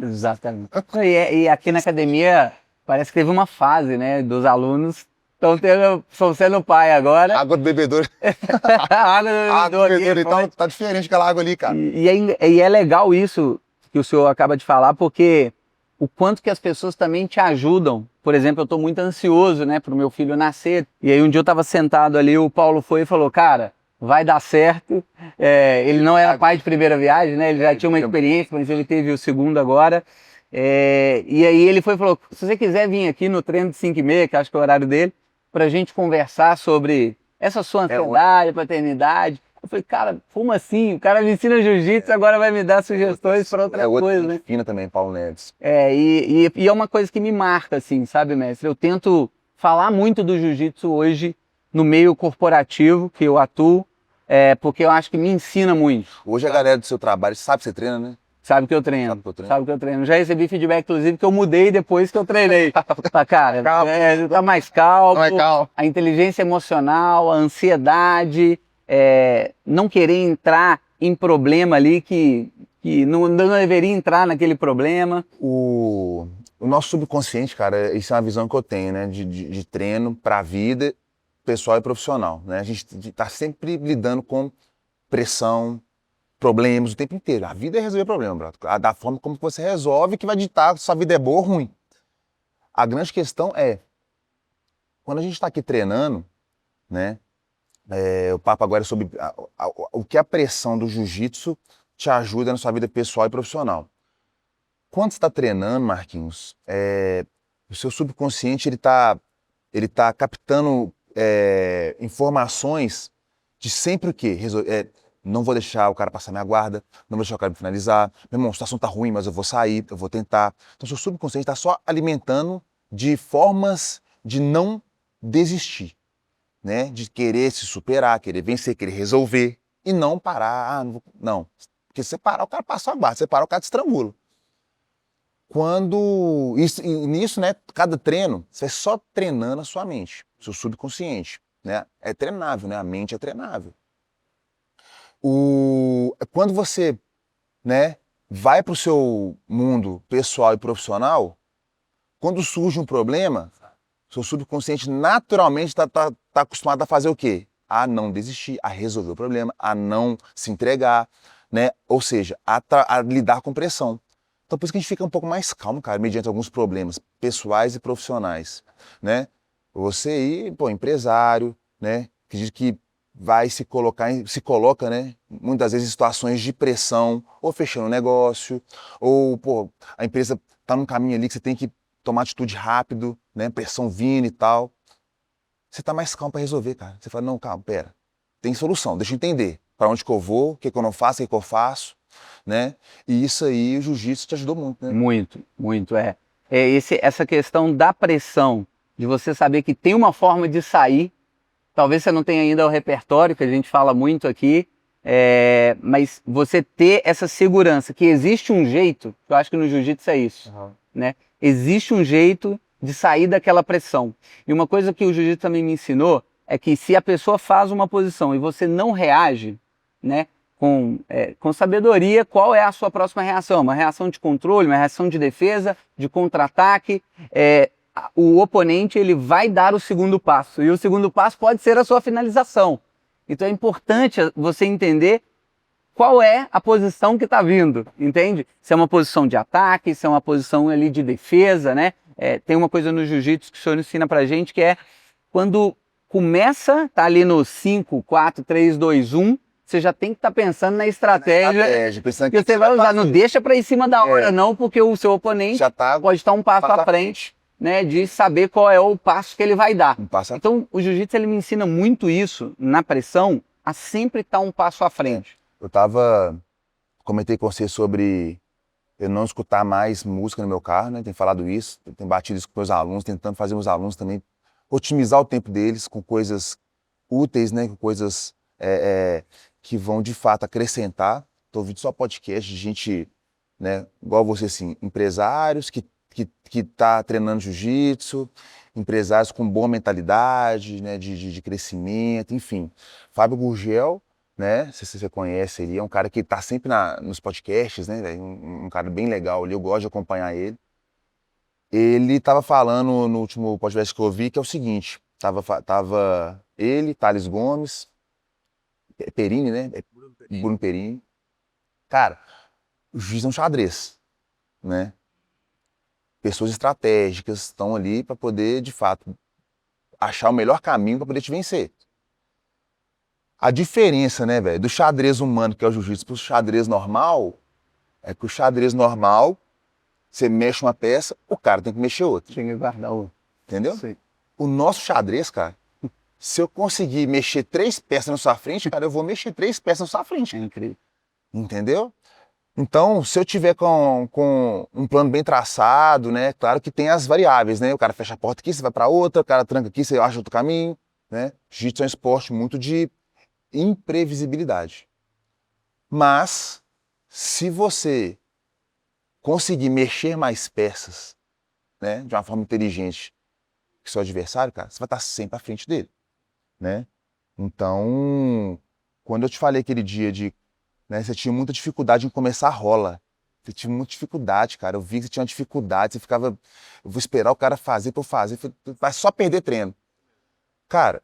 Exatamente. E aqui na academia, parece que teve uma fase, né, dos alunos estão sendo pai agora. Água do bebedouro. Água do bebedouro, então tá diferente aquela água ali, cara. E é legal isso que o senhor acaba de falar, porque o quanto que as pessoas também te ajudam. Por exemplo, eu estou muito ansioso, né, para o meu filho nascer. E aí um dia eu estava sentado ali, o Paulo foi e falou, cara, vai dar certo. Ele não era pai de primeira viagem, né, ele já tinha uma experiência, mas ele teve o segundo agora. E aí ele foi e falou, se você quiser vir aqui no treino de 5h30, que acho que é o horário dele, pra gente conversar sobre essa sua ansiedade, paternidade. Eu falei, cara, como assim? O cara me ensina jiu-jitsu, agora vai me dar sugestões para outra coisa, né? Fina também, Paulo Neves. E é uma coisa que me marca, assim, sabe, mestre? Eu tento falar muito do jiu-jitsu hoje no meio corporativo que eu atuo, porque eu acho que me ensina muito. Hoje a galera do seu trabalho sabe que você treina, né? sabe que eu treino. Sabe que eu treino. Sabe que eu treino. Já recebi feedback, inclusive, que eu mudei depois que eu treinei. Fala, cara, tá mais calmo, a inteligência emocional, a ansiedade, não querer entrar em problema ali que não deveria entrar naquele problema. O nosso subconsciente, cara, isso é uma visão que eu tenho, né, de treino para a vida pessoal e profissional, né? A gente está sempre lidando com pressão, problemas o tempo inteiro. A vida é resolver problema, brother. Da forma como você resolve que vai ditar se sua vida é boa ou ruim. A grande questão é, quando a gente está aqui treinando, né, o papo agora é sobre o que a pressão do jiu-jitsu te ajuda na sua vida pessoal e profissional. Quando você está treinando, Marquinhos, o seu subconsciente ele tá captando informações de sempre o quê? Não vou deixar o cara passar minha guarda, não vou deixar o cara me finalizar. Meu irmão, a situação tá ruim, mas eu vou sair, eu vou tentar. Então, seu subconsciente está só alimentando de formas de não desistir, né? De querer se superar, querer vencer, querer resolver e não parar. Não. Porque se você parar, o cara passa a guarda. Se você parar, o cara te estrangula. Nisso, né, cada treino, você vai só treinando a sua mente, seu subconsciente, né? É treinável, né? A mente é treinável. Quando você, né, vai para o seu mundo pessoal e profissional, quando surge um problema, seu subconsciente naturalmente está acostumado a fazer o quê? A não desistir, a resolver o problema, a não se entregar, né? Ou seja, a lidar com pressão. Então por isso que a gente fica um pouco mais calmo, cara, mediante alguns problemas pessoais e profissionais, né? Você aí, pô, empresário, né? Que vai se coloca, né? Muitas vezes em situações de pressão, ou fechando um negócio, ou, pô, a empresa tá num caminho ali que você tem que tomar atitude rápido, né? Pressão vindo e tal. Você tá mais calmo para resolver, cara. Você fala, não, calma, pera. Tem solução, deixa eu entender para onde que eu vou, o que eu não faço, o que eu faço, né? E isso aí, o jiu-jitsu te ajudou muito, né? Muito, muito, essa questão da pressão, de você saber que tem uma forma de sair, talvez você não tenha ainda o repertório, que a gente fala muito aqui, mas você ter essa segurança, que existe um jeito, eu acho que no jiu-jitsu é isso, né? Existe um jeito de sair daquela pressão. E uma coisa que o jiu-jitsu também me ensinou é que se a pessoa faz uma posição e você não reage, né, com sabedoria, qual é a sua próxima reação? Uma reação de controle, uma reação de defesa, de contra-ataque. O oponente ele vai dar o segundo passo, e o segundo passo pode ser a sua finalização. Então é importante você entender qual é a posição que está vindo, entende? Se é uma posição de ataque, se é uma posição ali de defesa, né? Tem uma coisa no jiu-jitsu que o senhor ensina pra gente, que é quando começa, tá ali no 5, 4, 3, 2, 1, você já tem que estar pensando na estratégia pensando que você vai usar. Não deixa para em cima da hora, não, porque o seu oponente já pode estar um passo à frente, né, de saber qual é o passo que ele vai dar. Então, o jiu-jitsu ele me ensina muito isso, na pressão, a sempre estar um passo à frente. Comentei com você sobre eu não escutar mais música no meu carro, né? Tenho falado isso, tenho batido isso com meus alunos, tentando fazer meus alunos também otimizar o tempo deles com coisas úteis, né? Com coisas que vão de fato acrescentar. Estou ouvindo só podcast de gente, né? Igual você, assim, empresários que tá treinando jiu-jitsu, empresários com boa mentalidade, né? De crescimento, enfim. Fábio Gurgel, né? Se você conhece, ele é um cara que está sempre nos podcasts, né? Um cara bem legal ali, eu gosto de acompanhar ele. Ele estava falando no último podcast que eu ouvi que é o seguinte, tava ele, Thales Gomes, Perini, né? Bruno Perini. Cara, o juiz é um xadrez, né? Pessoas estratégicas estão ali para poder, de fato, achar o melhor caminho para poder te vencer. A diferença, né, velho, do xadrez humano, que é o jiu-jitsu, pro xadrez normal, é que o xadrez normal, você mexe uma peça, o cara tem que mexer outra. Tem que guardar outra. Entendeu? Sim. O nosso xadrez, cara, se eu conseguir mexer 3 peças na sua frente, cara, eu vou mexer 3 peças na sua frente. É incrível. Entendeu? Então, se eu tiver com um plano bem traçado, né, claro que tem as variáveis, né? O cara fecha a porta aqui, você vai para outra, o cara tranca aqui, você acha outro caminho, né? Jiu-jitsu é um esporte muito de imprevisibilidade. Mas, se você conseguir mexer mais peças, né, de uma forma inteligente que seu adversário, cara, você vai estar sempre à frente dele, né? Então, quando eu te falei aquele dia de, né, você tinha muita dificuldade em começar a rola. Você tinha muita dificuldade, cara. Eu vi que você tinha uma dificuldade, você ficava, eu vou esperar o cara fazer pra eu fazer, vai só perder treino. Cara,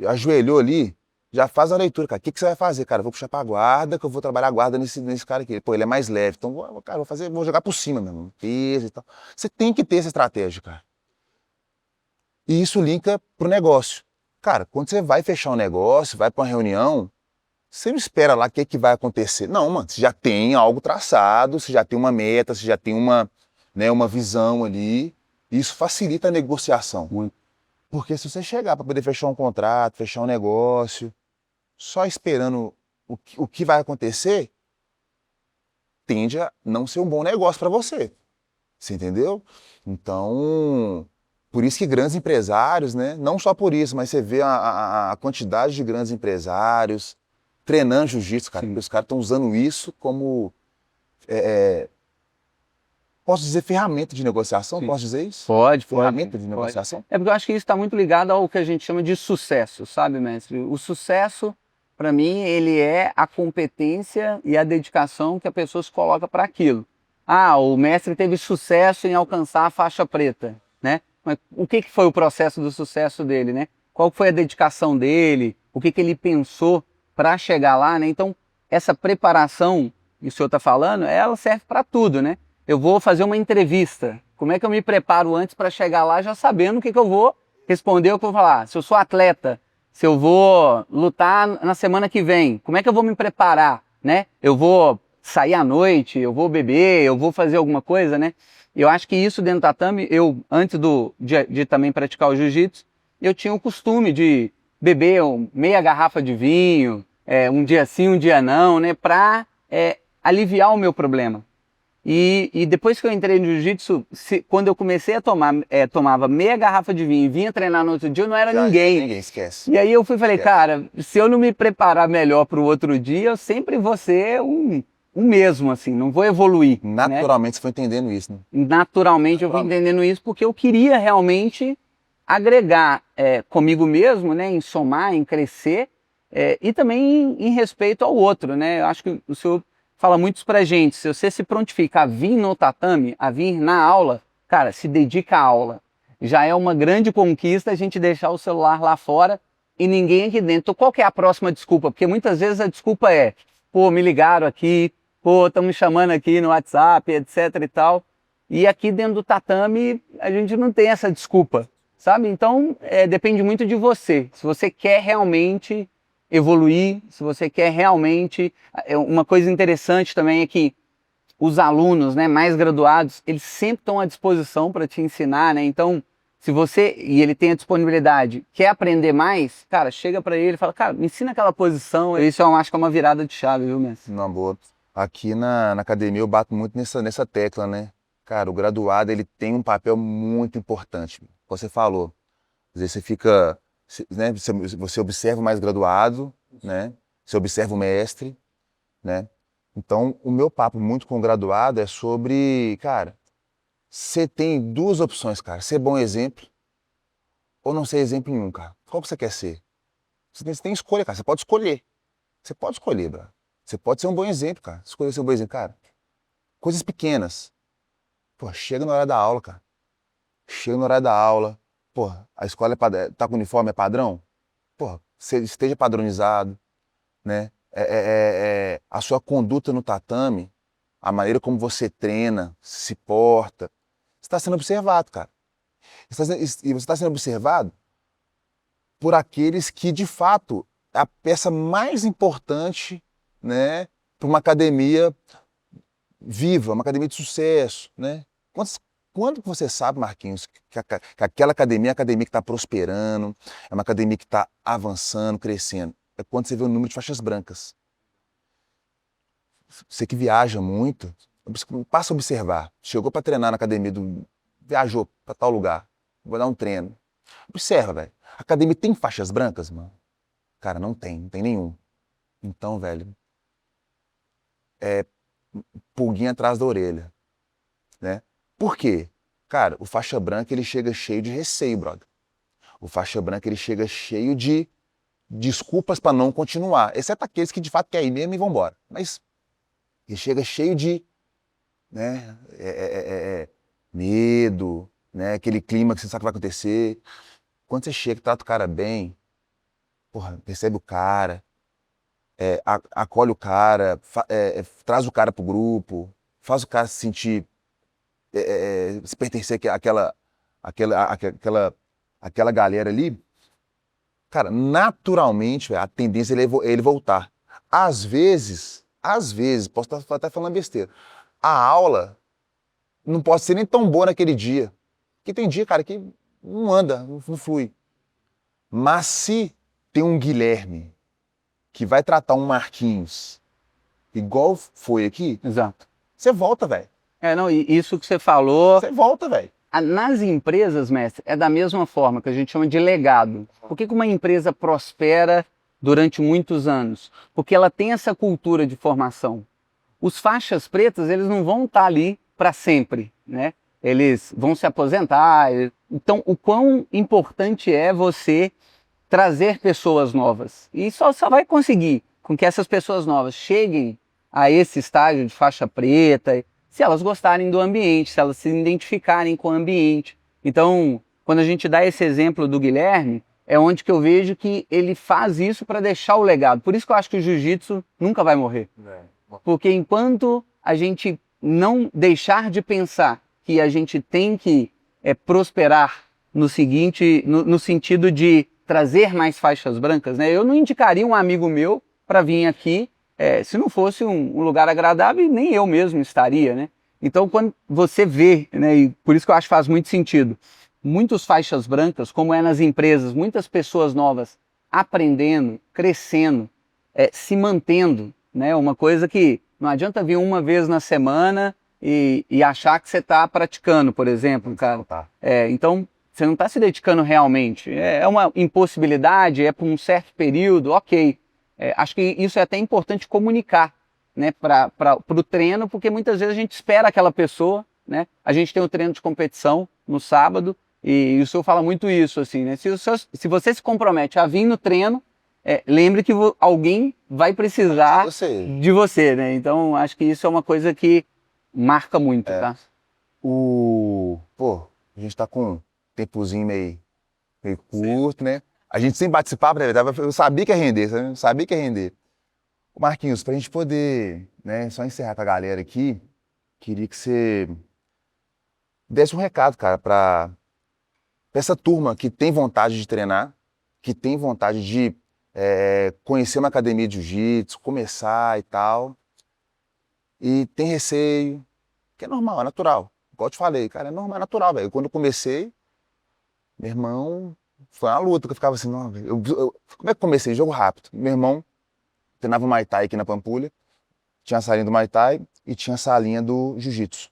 ajoelhou ali, já faz a leitura, cara. O que que você vai fazer, cara? Eu vou puxar pra guarda, que eu vou trabalhar a guarda nesse cara aqui. Pô, ele é mais leve, então, cara, vou jogar por cima mesmo, peso e tal. Você tem que ter essa estratégia, cara. E isso linka pro negócio. Cara, quando você vai fechar um negócio, vai pra uma reunião, você não espera lá o que, que vai acontecer. Não, mano, você já tem algo traçado, você já tem uma meta, você já tem uma, né, uma visão ali. Isso facilita a negociação. Muito. Porque se você chegar para poder fechar um contrato, fechar um negócio, só esperando o que vai acontecer, tende a não ser um bom negócio para você. Você entendeu? Então, por isso que grandes empresários, né? Não só por isso, mas você vê a quantidade de grandes empresários treinando jiu-jitsu, cara, Sim. porque os caras estão usando isso como, posso dizer, ferramenta de negociação? Sim. Posso dizer isso? Pode. Ferramenta de negociação? É porque eu acho que isso está muito ligado ao que a gente chama de sucesso, sabe, mestre? O sucesso, para mim, ele é a competência e a dedicação que a pessoa se coloca para aquilo. Ah, o mestre teve sucesso em alcançar a faixa preta, né? Mas o que foi o processo do sucesso dele, né? Qual foi a dedicação dele? O que ele pensou para chegar lá, né? Então, essa preparação que o senhor está falando, ela serve para tudo, né? Eu vou fazer uma entrevista. Como é que eu me preparo antes para chegar lá já sabendo o que eu vou responder, o que eu vou falar? Se eu sou atleta, se eu vou lutar na semana que vem, como é que eu vou me preparar, né? Eu vou sair à noite, eu vou beber, eu vou fazer alguma coisa, né? Eu acho que isso dentro do tatame, eu, antes de também praticar o jiu-jitsu, eu tinha o costume de beber meia garrafa de vinho, um dia sim, um dia não, né? Para aliviar o meu problema. E depois que eu entrei no jiu-jitsu, quando eu comecei a tomava meia garrafa de vinho e vinha treinar no outro dia, eu não era ninguém. Ninguém esquece. E aí eu fui e falei, cara, se eu não me preparar melhor para o outro dia, eu sempre vou ser um mesmo, assim, não vou evoluir. Naturalmente Né? você foi entendendo isso, né? Naturalmente eu fui entendendo isso porque eu queria realmente agregar comigo mesmo, né, em somar, em crescer, e também em respeito ao outro, né? Eu acho que o senhor fala muito pra gente, se você se prontifica a vir no tatame, a vir na aula, cara, se dedica à aula. Já é uma grande conquista a gente deixar o celular lá fora e ninguém aqui dentro. Então qual que é a próxima desculpa? Porque muitas vezes a desculpa é, pô, me ligaram aqui, pô, estão me chamando aqui no WhatsApp, etc e tal. E aqui dentro do tatame a gente não tem essa desculpa, sabe? Então depende muito de você. Se você quer realmente evoluir, se você quer realmente... Uma coisa interessante também é que os alunos, né, mais graduados, eles sempre estão à disposição para te ensinar, né? Então, se você, e ele tem a disponibilidade, quer aprender mais, cara, chega para ele e fala, cara, me ensina aquela posição. Isso eu acho que é uma virada de chave, viu, mestre? Na boa. Aqui na academia eu bato muito nessa tecla, né? Cara, o graduado, ele tem um papel muito importante. Você falou. Às vezes você fica, né? Você observa o mais graduado, né? Você observa o mestre, né? Então, o meu papo muito com o graduado é sobre, cara, você tem duas opções, cara. Ser bom exemplo ou não ser exemplo nenhum, cara. Qual que você quer ser? Você tem escolha, cara. Você pode escolher. Você pode escolher, bro. Você pode ser um bom exemplo, cara. Escolher ser um bom exemplo, cara. Coisas pequenas. Pô, chega na hora da aula, cara. Chega na hora da aula. Pô, a escola tá com uniforme, é padrão? Pô, você esteja padronizado, né? A sua conduta no tatame, a maneira como você treina, se porta, você está sendo observado, cara. E você está sendo observado por aqueles que, de fato, é a peça mais importante, né, para uma academia viva, uma academia de sucesso, né? Quando que você sabe, Marquinhos, que aquela academia é a academia que está prosperando, é uma academia que está avançando, crescendo? É quando você vê o número de faixas brancas. Você que viaja muito, passa a observar. Chegou para treinar na academia, viajou para tal lugar, vou dar um treino. Observa, velho. A academia tem faixas brancas, mano? Cara, não tem nenhum. Então, velho, pulguinha atrás da orelha. Por quê? Cara, o faixa branca ele chega cheio de receio, brother. O faixa branca ele chega cheio de desculpas para não continuar, exceto aqueles que de fato querem ir mesmo e vão embora. Mas ele chega cheio de, né, medo, né, aquele clima que você sabe que vai acontecer. Quando você chega, trata o cara bem, porra, percebe o cara, acolhe o cara, traz o cara pro grupo, faz o cara se sentir, se pertencer àquela galera ali, cara, naturalmente, véio, a tendência é ele voltar. Às vezes, posso estar até falando besteira, a aula não pode ser nem tão boa naquele dia. Porque tem dia, cara, que não anda, não flui. Mas se tem um Guilherme que vai tratar um Marquinhos igual foi aqui, Exato. você volta, velho. Não, e isso que você falou. Você volta, velho. Nas empresas, mestre, é da mesma forma que a gente chama de legado. Por que uma empresa prospera durante muitos anos? Porque ela tem essa cultura de formação. Os faixas pretas, eles não vão estar ali para sempre, né? Eles vão se aposentar. Então, o quão importante é você trazer pessoas novas? E só vai conseguir com que essas pessoas novas cheguem a esse estágio de faixa preta, se elas gostarem do ambiente, se elas se identificarem com o ambiente. Então, quando a gente dá esse exemplo do Guilherme, é onde que eu vejo que ele faz isso para deixar o legado. Por isso que eu acho que o jiu-jitsu nunca vai morrer. Porque enquanto a gente não deixar de pensar que a gente tem que prosperar no seguinte, no sentido de trazer mais faixas brancas, né? Eu não indicaria um amigo meu para vir aqui se não fosse um lugar agradável, e nem eu mesmo estaria, né? Então, quando você vê, né, e por isso que eu acho que faz muito sentido, muitos faixas brancas, como é nas empresas, muitas pessoas novas aprendendo, crescendo, se mantendo, né? Uma coisa que não adianta vir uma vez na semana e achar que você está praticando, por exemplo, cara. Tá. Então, você não está se dedicando realmente. É uma impossibilidade, é por um certo período, ok. Acho que isso é até importante comunicar, né, para o treino, porque muitas vezes a gente espera aquela pessoa, né? A gente tem o treino de competição no sábado e o senhor fala muito isso, assim, né? Se você se compromete a vir no treino, lembre que alguém vai precisar de você, né? Então, acho que isso é uma coisa que marca muito, tá? Pô, a gente tá com um tempozinho meio curto, né? A gente sempre participava, né? Eu sabia que ia render, sabe? Eu sabia que ia render. Marquinhos, pra gente poder, né, só encerrar com a galera aqui, queria que você desse um recado, cara, pra essa turma que tem vontade de treinar, que tem vontade de conhecer uma academia de jiu-jitsu, começar e tal, e tem receio, que é normal, é natural. Igual eu te falei, cara, é normal, é natural, velho. Quando eu comecei, meu irmão, foi uma luta, que eu ficava assim, não, velho. Como é que eu comecei? Jogo rápido. Meu irmão treinava Muay Thai aqui na Pampulha, tinha a salinha do Muay Thai e tinha a salinha do Jiu-Jitsu.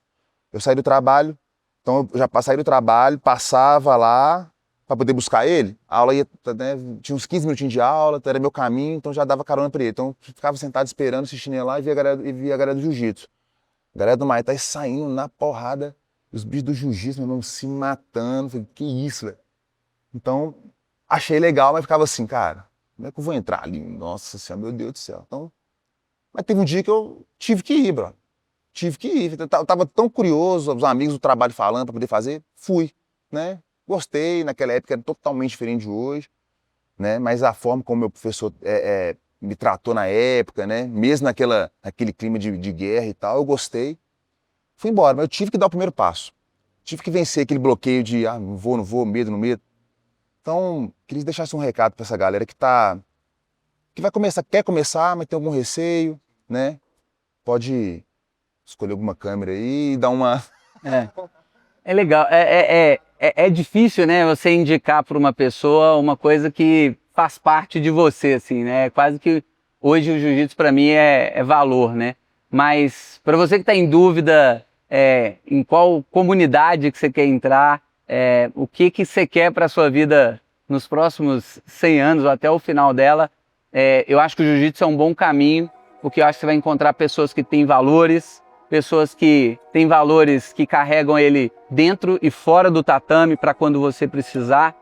Eu saí do trabalho, então eu já saí do trabalho, passava lá para poder buscar ele, a aula ia, né, tinha uns 15 minutinhos de aula, era meu caminho, então já dava carona para ele. Então eu ficava sentado esperando, assistindo ele lá e via a galera do Jiu-Jitsu. A galera do Muay Thai saindo na porrada, os bichos do Jiu-Jitsu, meu irmão, se matando. Falei, que isso, velho? Então, achei legal, mas ficava assim, cara, como é que eu vou entrar ali? Nossa Senhora, meu Deus do céu. Então, mas teve um dia que eu tive que ir, bro. Tive que ir. Eu tava tão curioso, os amigos do trabalho falando para poder fazer, fui, né? Gostei, naquela época era totalmente diferente de hoje, né? Mas a forma como meu professor me tratou na época, né? Mesmo naquele clima de guerra e tal, eu gostei. Fui embora, mas eu tive que dar o primeiro passo. Tive que vencer aquele bloqueio de, não vou, medo, no medo. Então, queria deixar um recado para essa galera que vai começar, quer começar, mas tem algum receio, né? Pode escolher alguma câmera aí e dar uma... É legal, é difícil, né, você indicar para uma pessoa uma coisa que faz parte de você, assim, né, quase que hoje o jiu-jitsu para mim é valor, né, mas para você que está em dúvida em qual comunidade que você quer entrar, o que você quer para a sua vida nos próximos 100 anos ou até o final dela, eu acho que o jiu-jitsu é um bom caminho, porque eu acho que você vai encontrar pessoas que têm valores, pessoas que têm valores que carregam ele dentro e fora do tatame para quando você precisar.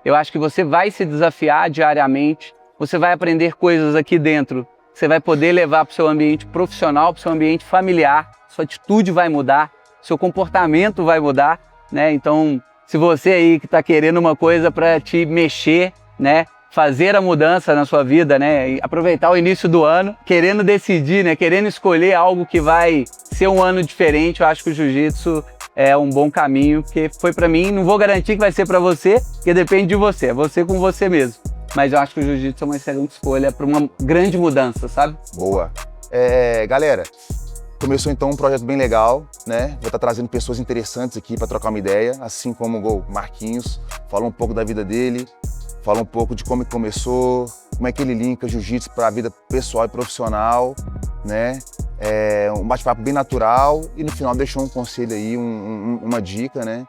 Eu acho que você vai se desafiar diariamente, você vai aprender coisas aqui dentro, você vai poder levar para o seu ambiente profissional, para o seu ambiente familiar, sua atitude vai mudar, seu comportamento vai mudar, né? Então, se você aí que está querendo uma coisa para te mexer, né? Fazer a mudança na sua vida, né? E aproveitar o início do ano, querendo decidir, né? Querendo escolher algo que vai ser um ano diferente, eu acho que o jiu-jitsu é um bom caminho, porque foi para mim, não vou garantir que vai ser para você, porque depende de você, é você com você mesmo. Mas eu acho que o jiu-jitsu é uma excelente escolha para uma grande mudança, sabe? Boa. Galera, começou então um projeto bem legal, né? Vou estar trazendo pessoas interessantes aqui para trocar uma ideia, assim como o Marquinhos, falar um pouco da vida dele, falar um pouco de como ele começou, como é que ele linka jiu-jitsu para a vida pessoal e profissional, né? Um bate-papo bem natural e no final deixou um conselho aí, uma dica, né?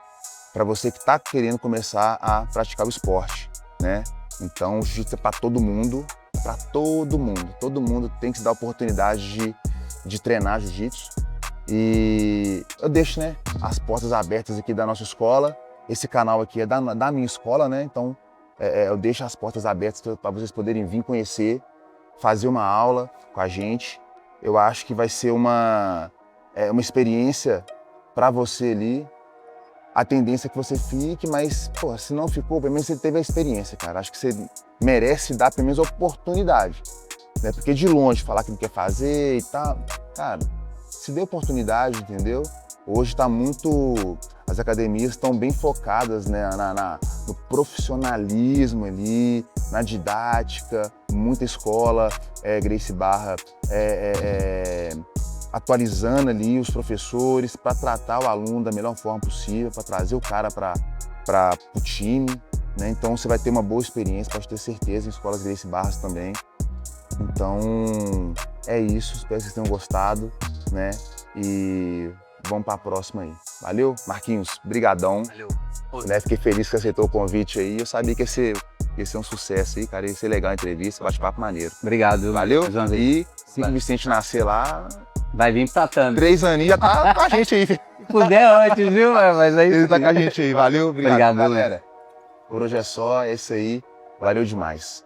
Para você que está querendo começar a praticar o esporte, né? Então o jiu-jitsu é para todo mundo, todo mundo tem que se dar a oportunidade de treinar jiu-jitsu. E eu deixo, né, as portas abertas aqui da nossa escola. Esse canal aqui é da minha escola, né? Então eu deixo as portas abertas para vocês poderem vir conhecer, fazer uma aula com a gente. Eu acho que vai ser uma experiência para você ali. A tendência é que você fique, mas pô, se não ficou, pelo menos você teve a experiência, cara. Acho que você merece dar pelo menos a oportunidade, né? Porque de longe falar que não quer fazer e tal, cara, se dê oportunidade, entendeu? Hoje está muito, as academias estão bem focadas, né, no profissionalismo ali, na didática, muita escola, Gracie Barra atualizando ali os professores para tratar o aluno da melhor forma possível, para trazer o cara para o time, né? Então você vai ter uma boa experiência, pode ter certeza, em escolas Gracie Barras também. Então é isso, espero que vocês tenham gostado, né? E vamos para a próxima aí. Valeu, Marquinhos, brigadão. Valeu. Né? Fiquei feliz que aceitou o convite aí. Eu sabia que ia ser um sucesso aí, cara. Ia ser legal a entrevista, bate-papo maneiro. Obrigado. Valeu. Mais uma vez. E se o Vicente nascer lá, vai vir pro tatame. 3 aninhos já tá com a gente aí. Se puder antes, viu? Mas aí Ele tá com a gente aí. Valeu, obrigado Obrigado, galera. Por hoje é só, é isso aí. Valeu demais.